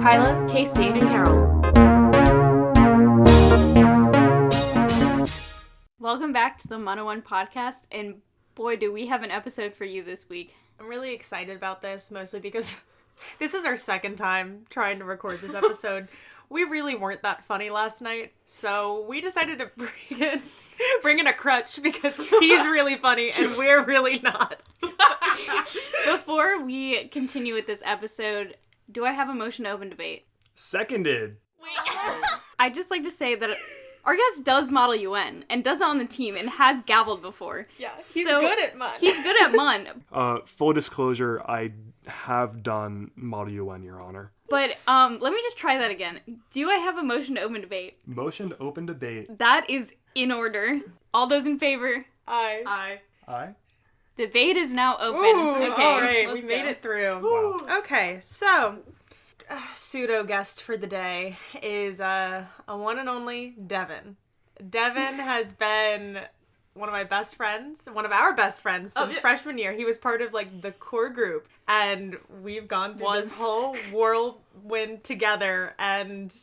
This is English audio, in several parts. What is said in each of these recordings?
Kyla, Casey, and Carol. Welcome back to the MUNy podcast, and boy, do we have an episode for you this week. I'm really excited about this, mostly because this is our second time trying to record this episode. We really weren't that funny last night, so we decided to bring in a crutch because he's really funny and we're really not. Before we continue with this episode, do I have a motion to open debate? Seconded. Wait. I'd just like to say that our guest does Model UN and does it on the team and has gabbled before. Yeah, he's good at MUN. He's good at MUN. Full disclosure, I have done Model UN, Your Honor. But let me just try that again. Do I have a motion to open debate? Motion to open debate. That is in order. All those in favor? Aye. Debate is now open. Ooh, okay, all right, we let's made go. it through. Wow. Okay, so pseudo guest for the day is a one and only Devin. Devin has been one of our best friends since freshman year. He was part of like the core group, and we've gone through this whole whirlwind together, and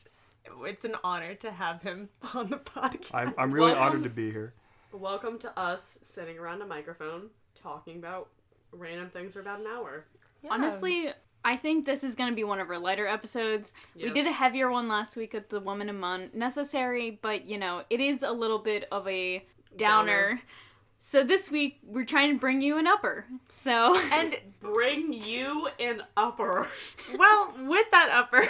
it's an honor to have him on the podcast. I'm really honored to be here. Welcome to us sitting around a microphone talking about random things for about an hour. Yeah. Honestly, I think this is going to be one of our lighter episodes. Yes. We did a heavier one last week with the Woman in MUN. Necessary, but, you know, it is a little bit of a downer. So this week, we're trying to bring you an upper. So... And Bring you an upper. well, with that upper,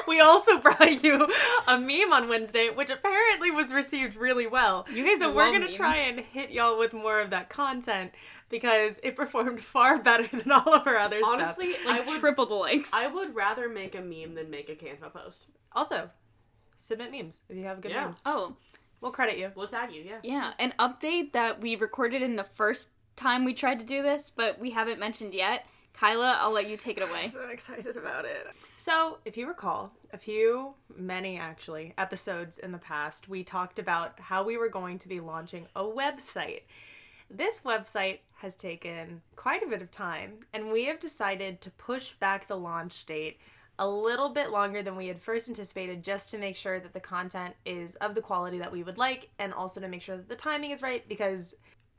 we also brought you a meme on Wednesday, which apparently was received really well. You guys so love we're going to memes. try and hit y'all with more of that content because it performed far better than all of our other stuff. Honestly, like, triple the likes. I would rather make a meme than make a Canva post. Also, submit memes if you have good memes. Oh, We'll credit you. We'll tag you, yeah. yeah. An update that we recorded in the first time we tried to do this, but we haven't mentioned yet. Kyla, I'll let you take it away. I'm so excited about it. So, if you recall, many actually, episodes in the past, we talked about how we were going to be launching a website. This website has taken quite a bit of time, and we have decided to push back the launch date a little bit longer than we had first anticipated, just to make sure that the content is of the quality that we would like, and also to make sure that the timing is right, because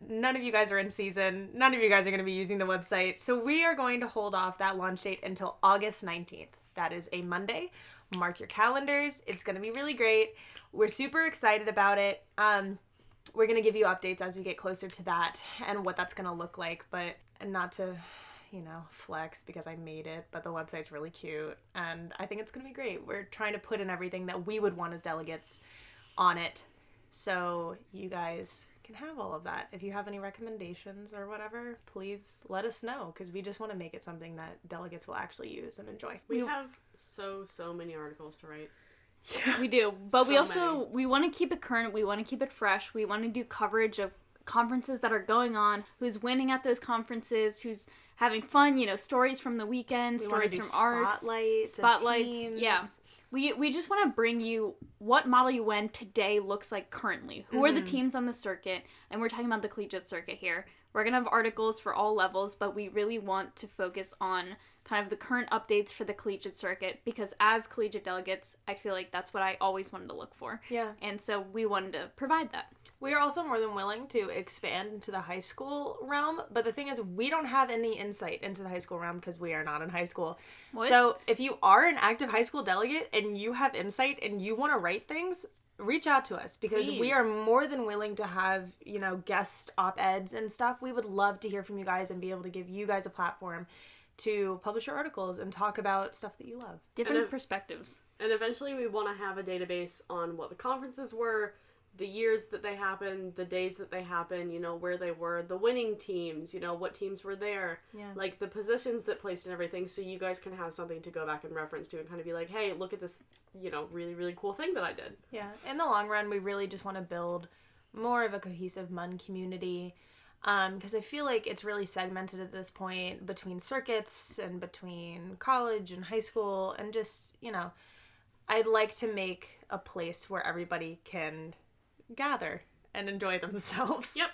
none of you guys are in season. None of you guys are going to be using the website. So we are going to hold off that launch date until August 19th. That is a Monday. Mark your calendars. It's going to be really great. We're super excited about it. We're going to give you updates as we get closer to that and what that's going to look like, but not to, flex because I made it, but the website's really cute and I think it's going to be great. We're trying to put in everything that we would want as delegates on it. So you guys can have all of that. If you have any recommendations or whatever, please let us know, because we just want to make it something that delegates will actually use and enjoy. We have so many articles to write. We do, but So we also, we want to keep it current, we want to keep it fresh, we want to do coverage of conferences that are going on, who's winning at those conferences, who's having fun, stories from the weekend, stories from art, spotlights, yeah. We just want to bring you what Model UN today looks like currently. Who are the teams on the circuit? And we're talking about the collegiate circuit here. We're going to have articles for all levels, but we really want to focus on kind of the current updates for the collegiate circuit, because as collegiate delegates, I feel like that's what I always wanted to look for. Yeah. And so we wanted to provide that. We are also more than willing to expand into the high school realm, but the thing is, we don't have any insight into the high school realm because we are not in high school. What? So if you are an active high school delegate and you have insight and you want to write things, reach out to us, because Please. we are more than willing to have, guest op-eds and stuff. We would love to hear from you guys and be able to give you guys a platform to publish your articles and talk about stuff that you love. Different perspectives. And eventually we want to have a database on what the conferences were, the years that they happened, the days that they happened, where they were, the winning teams, what teams were there, like the positions that placed and everything, so you guys can have something to go back and reference to and kind of be like, hey, look at this, really, really cool thing that I did. Yeah, in the long run, we really just want to build more of a cohesive MUN community, because I feel like it's really segmented at this point between circuits and between college and high school, and just, I'd like to make a place where everybody can gather and enjoy themselves. Yep.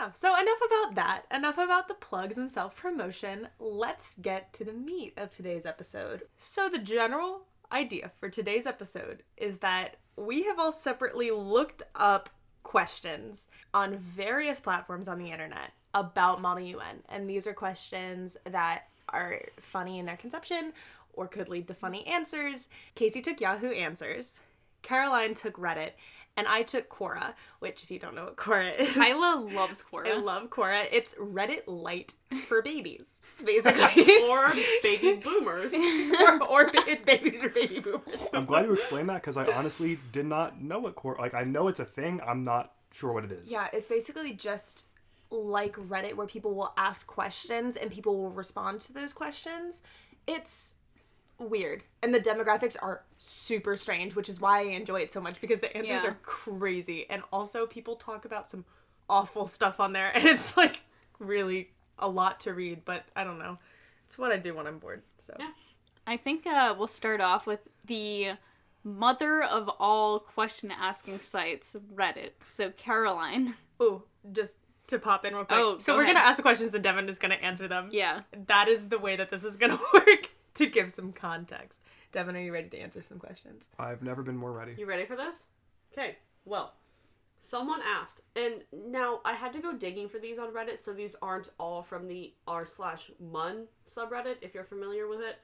Yeah, so enough about that. Enough about the plugs and self-promotion. Let's get to the meat of today's episode. So the general idea for today's episode is that we have all separately looked up questions on various platforms on the internet about Model UN. And these are questions that are funny in their conception or could lead to funny answers. Casey took Yahoo Answers. Caroline took Reddit. And I took Quora, which, if you don't know what Quora is... Kyla loves Quora. I love Quora. It's Reddit light for babies, basically. Or baby boomers. or it's babies or baby boomers. I'm glad you explained that, because I honestly did not know what Quora... Like, I know it's a thing. I'm not sure what it is. Yeah, it's basically just like Reddit, where people will ask questions and people will respond to those questions. It's weird, and the demographics are super strange, which is why I enjoy it so much, because the answers are crazy, and also people talk about some awful stuff on there, and it's like really a lot to read, but I don't know, it's what I do when I'm bored. So yeah, I think we'll start off with the mother of all question asking sites, Reddit. So Caroline. Ooh, just to pop in real quick. So we're gonna ask the questions and Devin is gonna answer them. Yeah, that is the way that this is gonna work. To give some context. Devin, are you ready to answer some questions? I've never been more ready. You ready for this? Okay, well, someone asked, and now I had to go digging for these on Reddit, so these aren't all from the r/MUN subreddit, if you're familiar with it,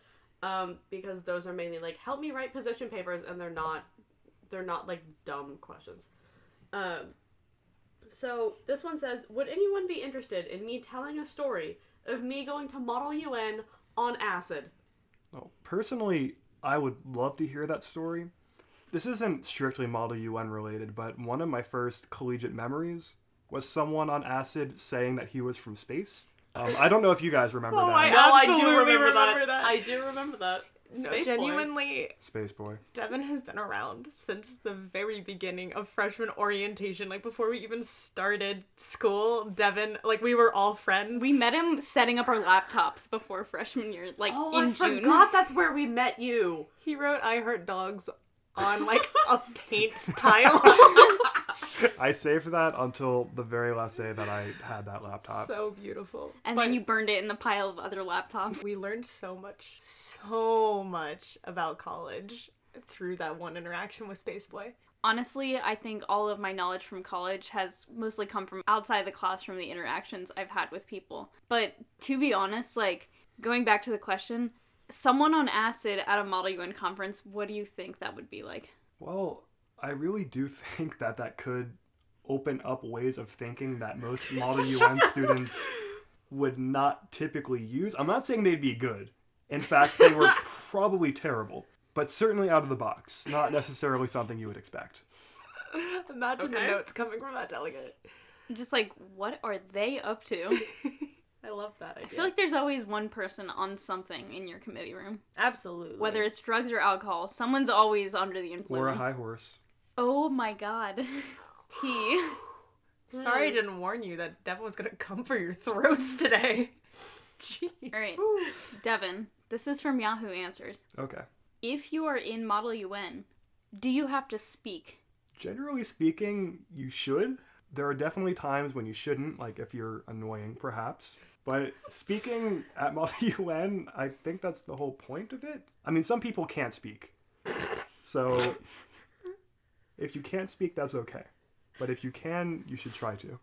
because those are mainly like, help me write position papers, and they're not like dumb questions. So this one says, would anyone be interested in me telling a story of me going to Model UN on acid? Well, personally, I would love to hear that story. This isn't strictly Model UN related, but one of my first collegiate memories was someone on acid saying that he was from space. I don't know if you guys remember that. I do remember that. I do remember that. No, genuinely, Space Boy. Devin has been around since the very beginning of freshman orientation. Like, before we even started school, Devin, like, we were all friends. We met him setting up our laptops before freshman year, like, in June. I forgot that's where we met you. He wrote I Heart Dogs on, like, a paint tile. I saved that until the very last day that I had that laptop. So beautiful. And then you burned it in the pile of other laptops. We learned so much about college through that one interaction with Spaceboy. Honestly, I think all of my knowledge from college has mostly come from outside the classroom, the interactions I've had with people. But to be honest, like, going back to the question, someone on acid at a Model UN conference, what do you think that would be like? Well, I really do think that could open up ways of thinking that most Model UN students would not typically use. I'm not saying they'd be good. In fact, they were probably terrible. But certainly out of the box. Not necessarily something you would expect. Imagine the notes coming from that delegate. I'm just like, what are they up to? I love that idea. I feel like there's always one person on something in your committee room. Absolutely. Whether it's drugs or alcohol, someone's always under the influence. Or a high horse. Oh my god. T. Sorry I didn't warn you that Devin was going to come for your throats today. Jeez. Alright, Devin, this is from Yahoo Answers. Okay. If you are in Model UN, do you have to speak? Generally speaking, you should. There are definitely times when you shouldn't, like if you're annoying, perhaps. But speaking at Model UN, I think that's the whole point of it. I mean, some people can't speak. So if you can't speak, that's okay. But if you can, you should try to.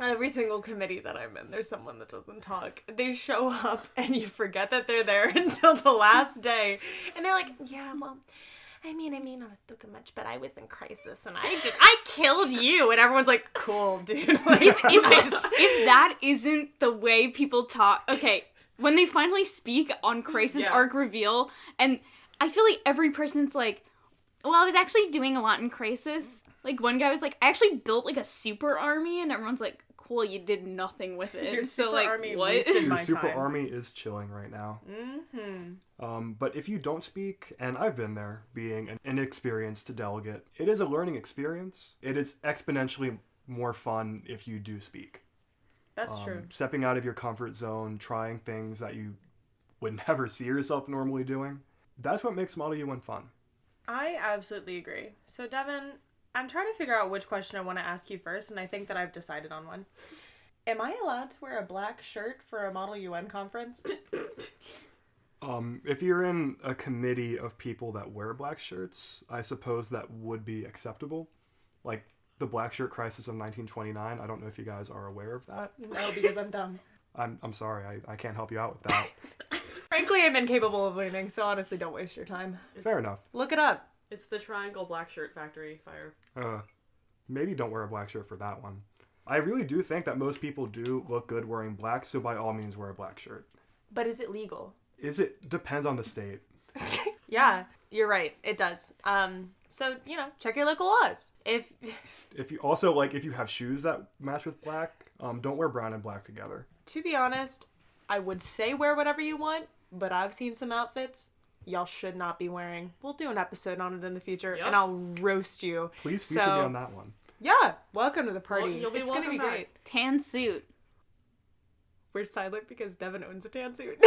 Every single committee that I'm in, there's someone that doesn't talk. They show up and you forget that they're there until the last day. And they're like, yeah, well, I may not have spoken much, but I was in crisis and I killed you. And everyone's like, cool, dude. Like, if that isn't the way people talk, okay, when they finally speak on Crisis Arc Reveal, and I feel like every person's like, well, I was actually doing a lot in Crisis. Like, one guy was like, I actually built, like, a super army, and everyone's like, cool, you did nothing with it. Your super army what? wasted my Your super time. army is chilling right now. Mm-hmm. But if you don't speak, and I've been there, being an inexperienced delegate, it is a learning experience. It is exponentially more fun if you do speak. That's true. Stepping out of your comfort zone, trying things that you would never see yourself normally doing. That's what makes Model UN fun. I absolutely agree. So, Devin, I'm trying to figure out which question I want to ask you first, and I think that I've decided on one. Am I allowed to wear a black shirt for a Model UN conference? If you're in a committee of people that wear black shirts, I suppose that would be acceptable. Like the black shirt crisis of 1929. I don't know if you guys are aware of that. No, because I'm dumb. I'm sorry. I can't help you out with that. Frankly, I'm incapable of learning, so honestly, don't waste your time. Fair enough. Look it up. It's the Triangle Black Shirt Factory fire. Maybe don't wear a black shirt for that one. I really do think that most people do look good wearing black, so by all means wear a black shirt. But is it legal? Depends on the state. Yeah, you're right. It does. So, check your local laws. If you have shoes that match with black, don't wear brown and black together. To be honest, I would say wear whatever you want, but I've seen some outfits y'all should not be wearing. We'll do an episode on it in the future, and I'll roast you. Please feature me on that one. Yeah, welcome to the party. Well, it's going to be great. Tan suit. We're silent because Devin owns a tan suit.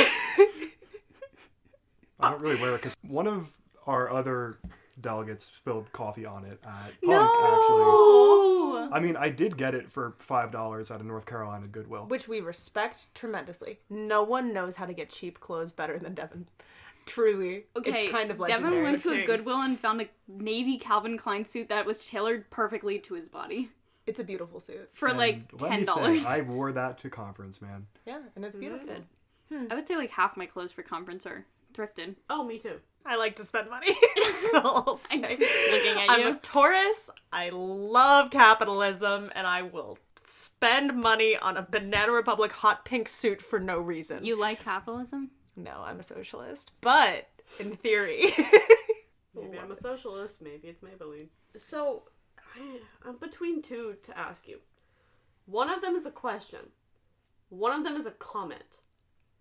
I don't really wear it because one of our other delegates spilled coffee on it at Punk, actually. I mean, I did get it for $5 at a North Carolina Goodwill. Which we respect tremendously. No one knows how to get cheap clothes better than Devin. Truly. Okay, it's kind of legendary. Devin went to a Goodwill and found a navy Calvin Klein suit that was tailored perfectly to his body. It's a beautiful suit. For and like $10. Let me say, I wore that to conference, man. Yeah, and it's beautiful. I would say like half my clothes for conference are thrifted. Oh, me too. I like to spend money. So I'll say. I'm just looking at you. I'm a Taurus. I love capitalism, and I will spend money on a Banana Republic hot pink suit for no reason. You like capitalism? No, I'm a socialist. But, in theory. Maybe I'm a socialist. Maybe it's Maybelline. So, I'm between two to ask you. One of them is a question. One of them is a comment.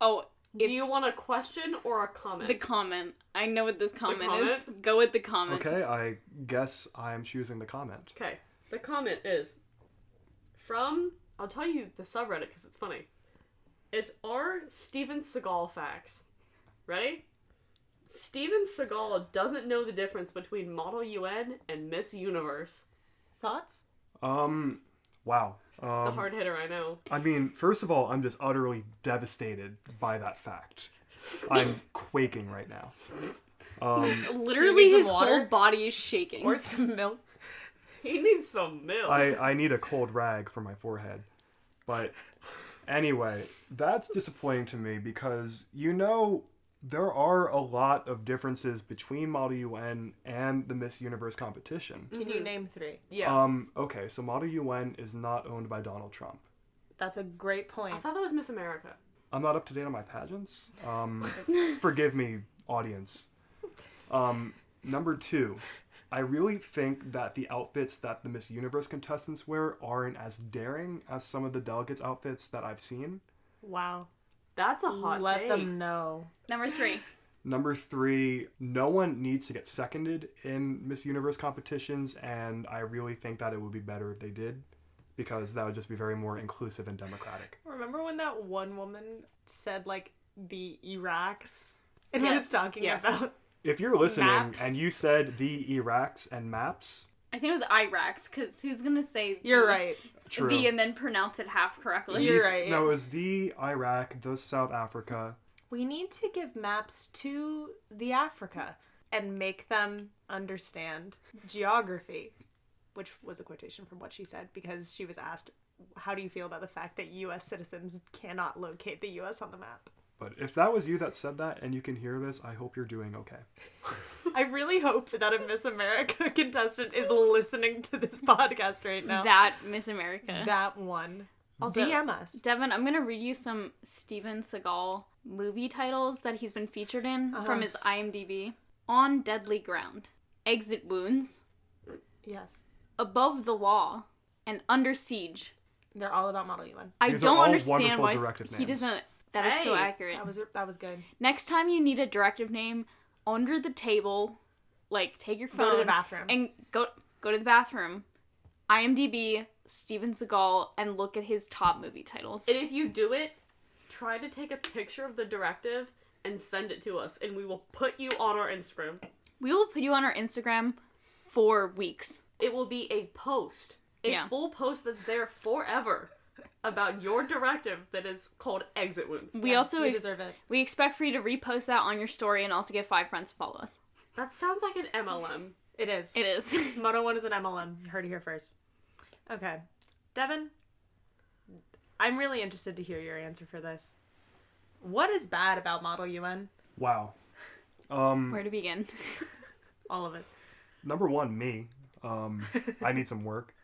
Oh, do you want a question or a comment? The comment. I know what this comment is. Go with the comment. Okay, I guess I'm choosing the comment. Okay. The comment is from, I'll tell you the subreddit because it's funny. It's our Steven Seagal facts. Ready? Steven Seagal doesn't know the difference between Model UN and Miss Universe. Thoughts? Wow. It's a hard hitter, I know. I mean, first of all, I'm just utterly devastated by that fact. I'm quaking right now. Literally his whole body is shaking. Or some milk. He needs some milk. I need a cold rag for my forehead. But anyway, that's disappointing to me because, there are a lot of differences between Model UN and the Miss Universe competition. Can you name 3? Yeah. Okay, so Model UN is not owned by Donald Trump. That's a great point. I thought that was Miss America. I'm not up to date on my pageants. Forgive me, audience. Number 2, I really think that the outfits that the Miss Universe contestants wear aren't as daring as some of the delegates' outfits that I've seen. Wow. That's a hot Let take. them know. Number 3, no one needs to get seconded in Miss Universe competitions, and I really think that it would be better if they did, because that would just be very more inclusive and democratic. Remember when that one woman said, the Iraqs? And he was talking about If you're listening maps? And you said the Iraqs and maps... I think it was Iraqs, because who's going to say You're right. True. the and then pronounce it half correctly? You're right. No, it was the Iraq, the South Africa. We need to give maps to the Africa and make them understand geography, which was a quotation from what she said because she was asked, how do you feel about the fact that U.S. citizens cannot locate the U.S. on the map? But if that was you that said that and you can hear this, I hope you're doing okay. I really hope that a Miss America contestant is listening to this podcast right now. That Miss America. That one. Also, DM us. Devin, I'm going to read you some Steven Seagal movie titles that he's been featured in from his IMDb. On Deadly Ground, Exit Wounds, Yes. Above the Law, and Under Siege. They're all about Model UN. I These don't are all understand why directive he names. doesn't... That is so accurate. That was good. Next time you need a directive name, under the table, take your phone. Go to the bathroom. And go to the bathroom. IMDb, Steven Seagal, and look at his top movie titles. And if you do it, try to take a picture of the directive and send it to us, and we will put you on our Instagram. We will put you on our Instagram for weeks. it will be a post. A full post that's there forever about your directive that is called exit wounds. We also deserve it. We expect for you to repost that on your story and also get 5 friends to follow us. That sounds like an MLM. It is. It is. Moto 1 is an MLM. You heard it here first. Okay. Devin, I'm really interested to hear your answer for this. What is bad about Model UN? Wow. Where to begin? All of it. Number 1, me. I need some work.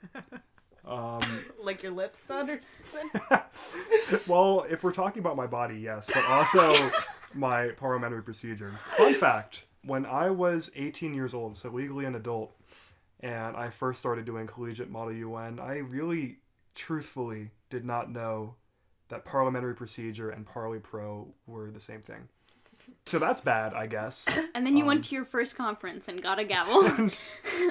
Like your lips done or something? Well, if we're talking about my body, yes, but also my parliamentary procedure. Fun fact, when I was 18 years old, so legally an adult, and I first started doing collegiate Model UN, I really, truthfully, did not know that parliamentary procedure and Parley Pro were the same thing. So that's bad, I guess. And then you went to your first conference and got a gavel. And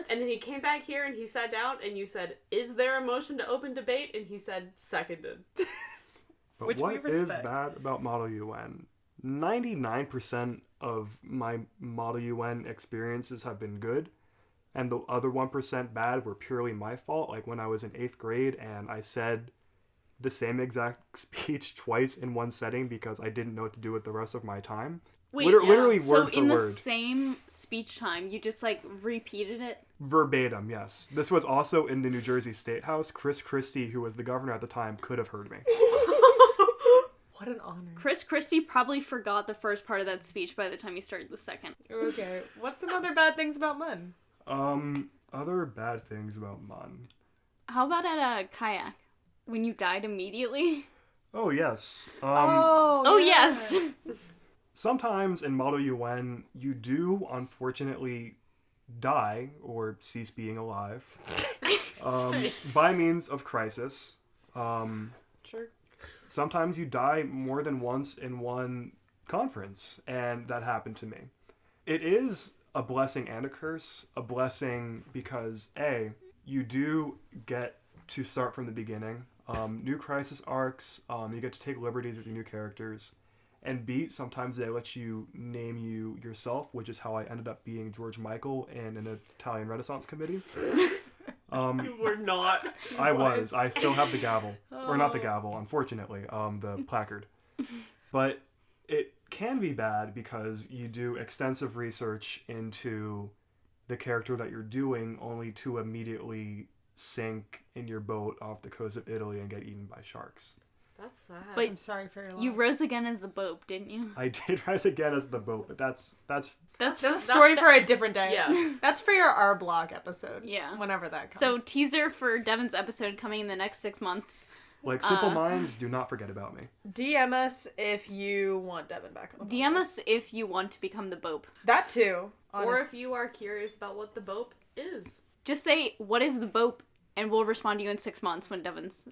then he came back here and he sat down and you said, "Is there a motion to open debate?" And he said, "Seconded." But what is bad about Model UN? 99% of my Model UN experiences have been good. And the other 1% bad were purely my fault. Like when I was in 8th grade and I said the same exact speech twice in one setting because I didn't know what to do with the rest of my time. Wait, literally word for word. So in the same speech time, you just like repeated it? Verbatim, yes. This was also in the New Jersey State House. Chris Christie, who was the governor at the time, could have heard me. What an honor. Chris Christie probably forgot the first part of that speech by the time he started the second. Okay. What's some other bad things about MUN? Other bad things about MUN. How about at a kayak? When you died immediately? Oh, yes. Yes. Sometimes in Model UN, you do, unfortunately, die or cease being alive by means of crisis. Sure. Sometimes you die more than once in one conference, and that happened to me. It is a blessing and a curse. A blessing because, A, you do get to start from the beginning. New crisis arcs, you get to take liberties with your new characters. And B, sometimes they let you name you yourself, which is how I ended up being George Michael in an Italian Renaissance committee. You were not. I was. I still have the gavel. Or not the gavel, unfortunately, the placard. But it can be bad because you do extensive research into the character that you're doing only to immediately sink in your boat off the coast of Italy and get eaten by sharks. That's sad. But I'm sorry for your loss. You rose again as the Bope, didn't you? I did rise again as the boat, but that's a story for a different day. Yeah. That's for your R blog episode. Yeah. Whenever that comes. So teaser for Devon's episode coming in the next 6 months. like Simple Minds, do not forget about me. DM us if you want Devin back on the podcast. DM us if you want to become the Bope. That too. Or if you are curious about what the Bope is. Just say, "What is the Bope?" and we'll respond to you in 6 months when Devon's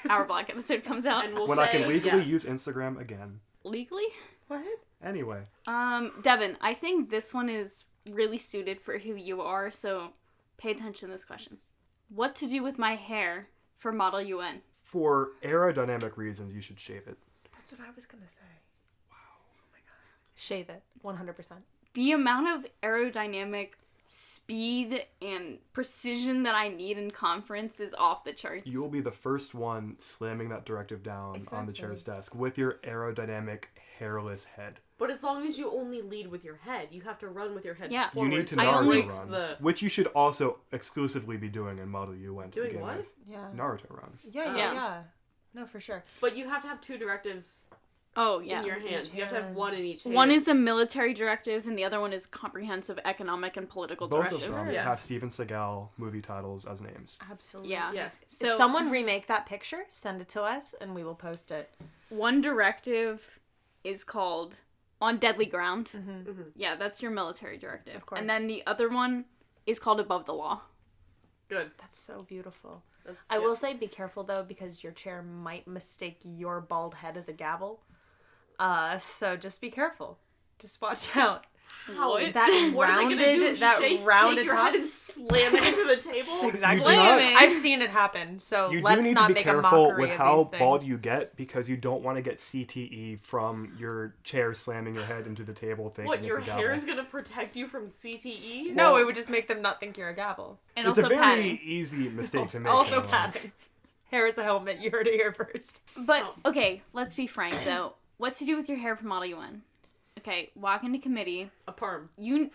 Hour Block episode comes out. And we'll when say I can legally yes. use Instagram again. Legally? What? Anyway. Devin, I think this one is really suited for who you are, so pay attention to this question. What to do with my hair for Model UN? For aerodynamic reasons, you should shave it. That's what I was going to say. Wow. Oh my god. Shave it. 100%. The amount of aerodynamic speed and precision that I need in conference is off the charts. You will be the first one slamming that directive down on the chair's desk with your aerodynamic hairless head. But as long as you only lead with your head, you have to run with your head Yeah. forward. You need to so Naruto run, the... which you should also exclusively be doing in Model UN to Doing begin what? with. Yeah. Naruto run. Yeah. No, for sure. But you have to have two directives in your hands. You have to have one in each hand. One is a military directive, and the other one is comprehensive economic and political Both directive. of them Yes. have Steven Seagal movie titles as names. Absolutely. Yeah. Yes. So someone remake that picture, send it to us, and we will post it. one directive is called On Deadly Ground. Mm-hmm. Yeah, that's your military directive. Of course. And then the other one is called Above the Law. Good. That's so beautiful. That's, I will say be careful, though, because your chair might mistake your bald head as a gavel. So just be careful. Just watch out. How? That what rounded, are they gonna do? Rounded take your top? head and slam it into the table? That's exactly. Slamming. I've seen it happen. So You let's do need not to be make careful a mockery with of how these things. bald you get because you don't want to get CTE from your chair slamming your head into the table thinking What, it's your a gavel. hair is gonna protect you from CTE? No, it would just make them not think you're a gavel. And It's also a very padding. easy mistake to make. Also anyway. padding. Hair is a helmet. You heard it here first. But, okay, let's be frank, though. What to do with your hair from Model UN? Okay, walk into committee. A perm. You...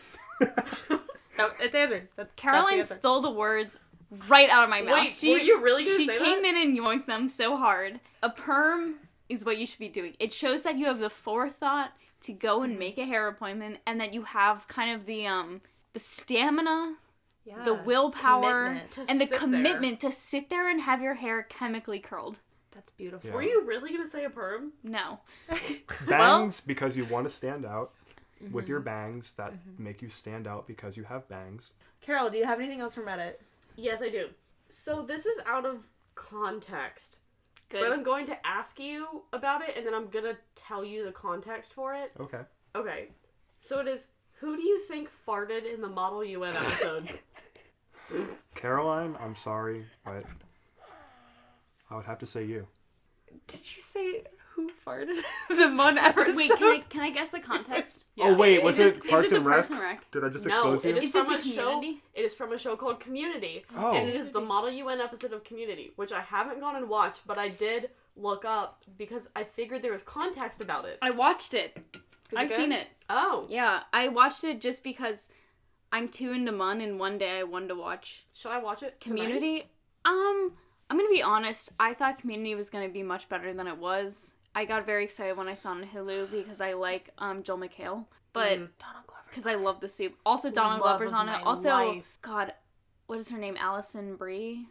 No, it's answered. That's Caroline the answer. stole the words right out of my mouth. Wait, were you really gonna say that? She came in and yoinked them so hard. A perm is what you should be doing. It shows that you have the forethought to go and make a hair appointment, and that you have kind of the stamina, the willpower, and the commitment to sit there and have your hair chemically curled. That's beautiful. Yeah. Were you really gonna say a perm? No. Bangs because you want to stand out with your bangs that make you stand out because you have bangs. Carol, do you have anything else from Reddit? Yes, I do. So this is out of context. Good. But I'm going to ask you about it, and then I'm gonna tell you the context for it. Okay. Okay. So it is, who do you think farted in the Model UN episode? Caroline, I'm sorry, but I would have to say you. Did you say who farted the MUN episode? Wait, can I guess the context? Oh wait, was it Is Parks it and the Rec? Parks and Rec? Did I just No, expose you? it is Is it from the a show. Community? It is from a show called Community, Oh. and it is the Model UN episode of Community, which I haven't gone and watched, but I did look up because I figured there was context about it. I watched it. I've good? seen it. Oh, Yeah, I watched it just because I'm too into MUN, and one day I wanted to watch should I watch it tonight? Community. I'm gonna be honest. I thought Community was gonna be much better than it was. I got very excited when I saw it on Hulu because I like Joel McHale, but Donald Glover. because I love the soup. Also, Donald Love Glover's of on it. my Also, life. God, what is her name? Allison Brie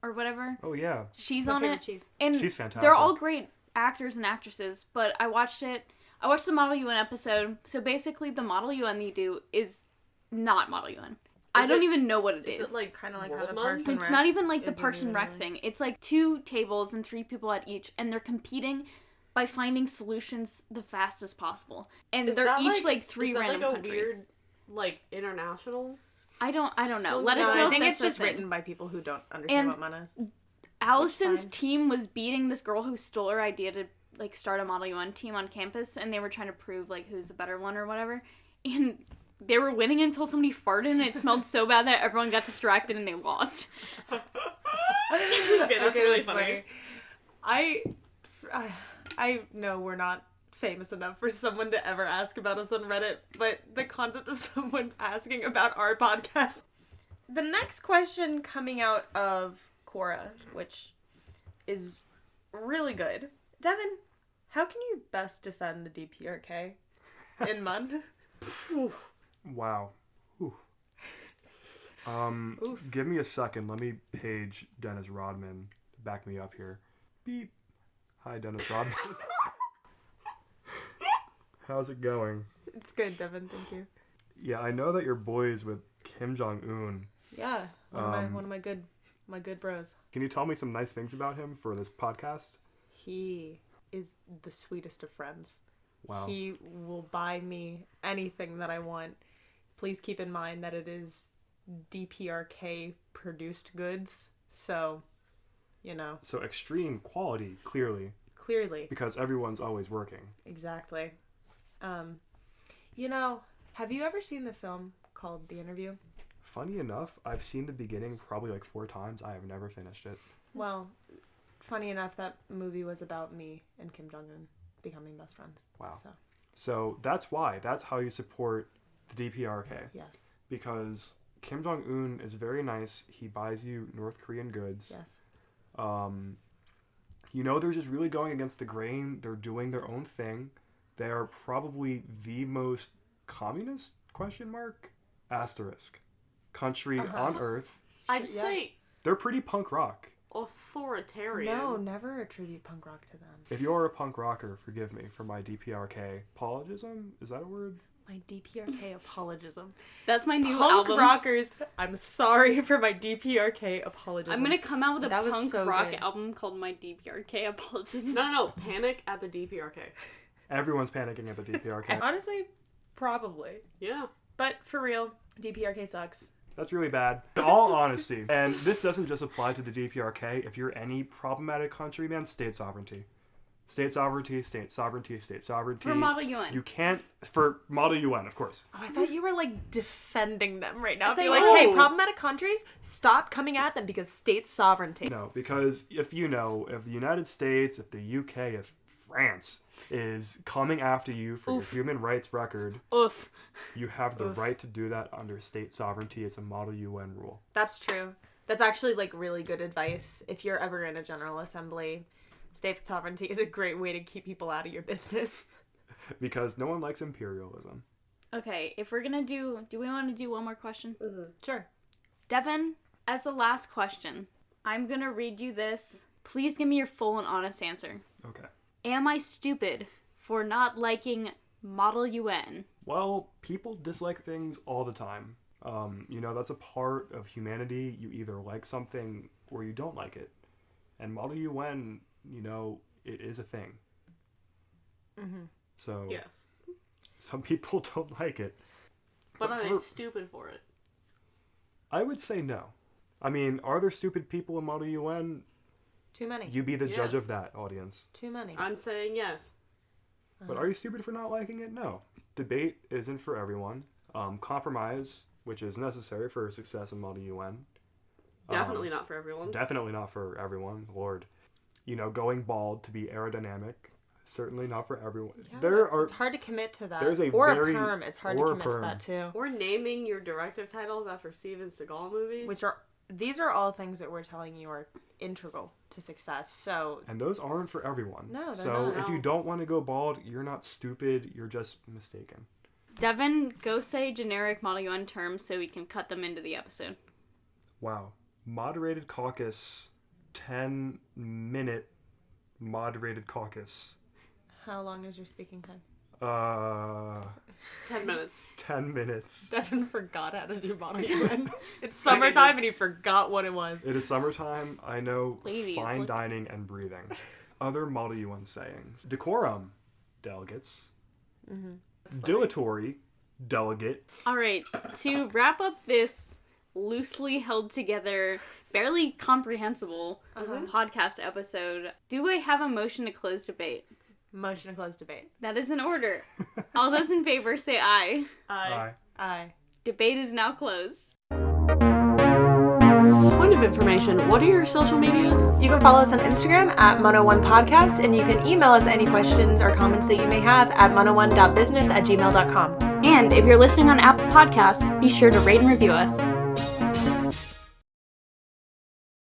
or whatever. Oh yeah, She's My on favorite it, cheese. and she's fantastic. they're all great actors and actresses. But I watched it. I watched the Model UN episode. So basically, the Model UN they do is not Model UN. I don't even know what it is. Is it like Kind of like World how the MUN? Parks and It's Rec not even like the isn't Parks and even Rec really- thing. It's like 2 tables and 3 people at each, and they're competing by finding solutions the fastest possible. And Is they're that each like 3 is that random like a countries. weird, like, international? I don't know. Well, Let us No, know I if think that's it's just a thing. written by people who don't understand And- what MUN is. Allison's fine. team was beating this girl who stole her idea to like start a Model UN team on campus, and they were trying to prove like who's the better one or whatever. And they were winning until somebody farted, and it smelled so bad that everyone got distracted and they lost. Okay, that's really funny. I know we're not famous enough for someone to ever ask about us on Reddit, but the concept of someone asking about our podcast. The next question coming out of Quora, which is really good. Devin, how can you best defend the DPRK in MUN? Wow. Ooh. Give me a second. Let me page Dennis Rodman to back me up here. Beep. Hi, Dennis Rodman. How's it going? It's good, Devin, thank you. Yeah, I know that you're boys with Kim Jong-un. Yeah, one of my good bros. Can you tell me some nice things about him for this podcast? He is the sweetest of friends. Wow. He will buy me anything that I want. Please keep in mind that it is DPRK produced goods. So, So extreme quality, clearly, clearly. because everyone's always working. Exactly. Have you ever seen the film called The Interview? Funny enough, I've seen the beginning probably like 4 times. I have never finished it. Well, funny enough, that movie was about me and Kim Jong-un becoming best friends. Wow. So, that's why. That's how you support the DPRK. yes. Because Kim Jong-un is very nice. He buys you North Korean goods. Yes. They're just really going against the grain. They're doing their own thing. They are probably the most communist, ? Country on earth. I'd say They're pretty punk rock. authoritarian. No, never attribute punk rock to them. If you're a punk rocker, forgive me for my DPRK apologism. Is that a word? My DPRK apologism. That's my new Punk album. rockers, I'm sorry for my DPRK apologism. I'm gonna come out with a That was punk so rock good. album called My DPRK Apologism. No, Panic at the DPRK. Everyone's panicking at the DPRK. Honestly, Probably. Yeah. But for real, DPRK sucks. That's really bad. In all honesty, and this doesn't just apply to the DPRK, if you're any problematic country, man, state sovereignty. State sovereignty, state sovereignty, state sovereignty. For Model UN. You can't, for Model UN, of course. Oh, I thought you were, like, defending them right now. I You're like, hey, problematic countries, stop coming at them because state sovereignty. No, because if the United States, if the UK, if France is coming after you for your human rights record, you have the right to do that under state sovereignty. It's a Model UN rule. That's true. That's actually, like, really good advice. If you're ever in a General Assembly, state sovereignty is a great way to keep people out of your business. Because no one likes imperialism. Okay, if we're gonna do we want to do one more question? Mm-hmm. Sure. Devin, as the last question, I'm gonna read you this. Please give me your full and honest answer. Okay. Am I stupid for not liking Model UN? Well, people dislike things all the time. That's a part of humanity. You either like something or you don't like it. And Model UN, it is a thing. Mm-hmm. So, yes. Some people don't like it. But are they stupid for it? I would say no. I mean, are there stupid people in Model UN? Too many. You be the judge of that, audience. Too many. I'm saying yes. But are you stupid for not liking it? No. Debate isn't for everyone. Compromise, which is necessary for success in Model UN. Definitely not for everyone. Definitely not for everyone. Lord. Going bald to be aerodynamic. Certainly not for everyone. Yeah, it's hard to commit to that. There's a perm. It's hard to commit to that too. Or naming your directive titles after Steven Seagal movies. These are all things that we're telling you are integral to success. So. And those aren't for everyone. No, they're not. So if you don't want to go bald, you're not stupid. You're just mistaken. Devin, go say generic Model UN terms so we can cut them into the episode. Wow. Moderated caucus. 10-minute moderated caucus. How long is your speaking time? 10 minutes. 10 minutes. Devin forgot how to do Model UN. It's summertime and he forgot what it was. It is summertime. I know. Ladies, fine dining and breathing. Other Model UN sayings. Decorum, delegates. Mm-hmm. Dilatory, delegate. All right. To wrap up this loosely held together, barely comprehensible podcast episode, do I have a motion to close debate? Motion to close debate. That is in order. All those in favor say aye. Aye. Aye. Debate is now closed. Point of information, what are your social medias? You can follow us on Instagram at MUNy1podcast, and you can email us any questions or comments that you may have at MUNy1.business@gmail.com. And if you're listening on Apple Podcasts, be sure to rate and review us.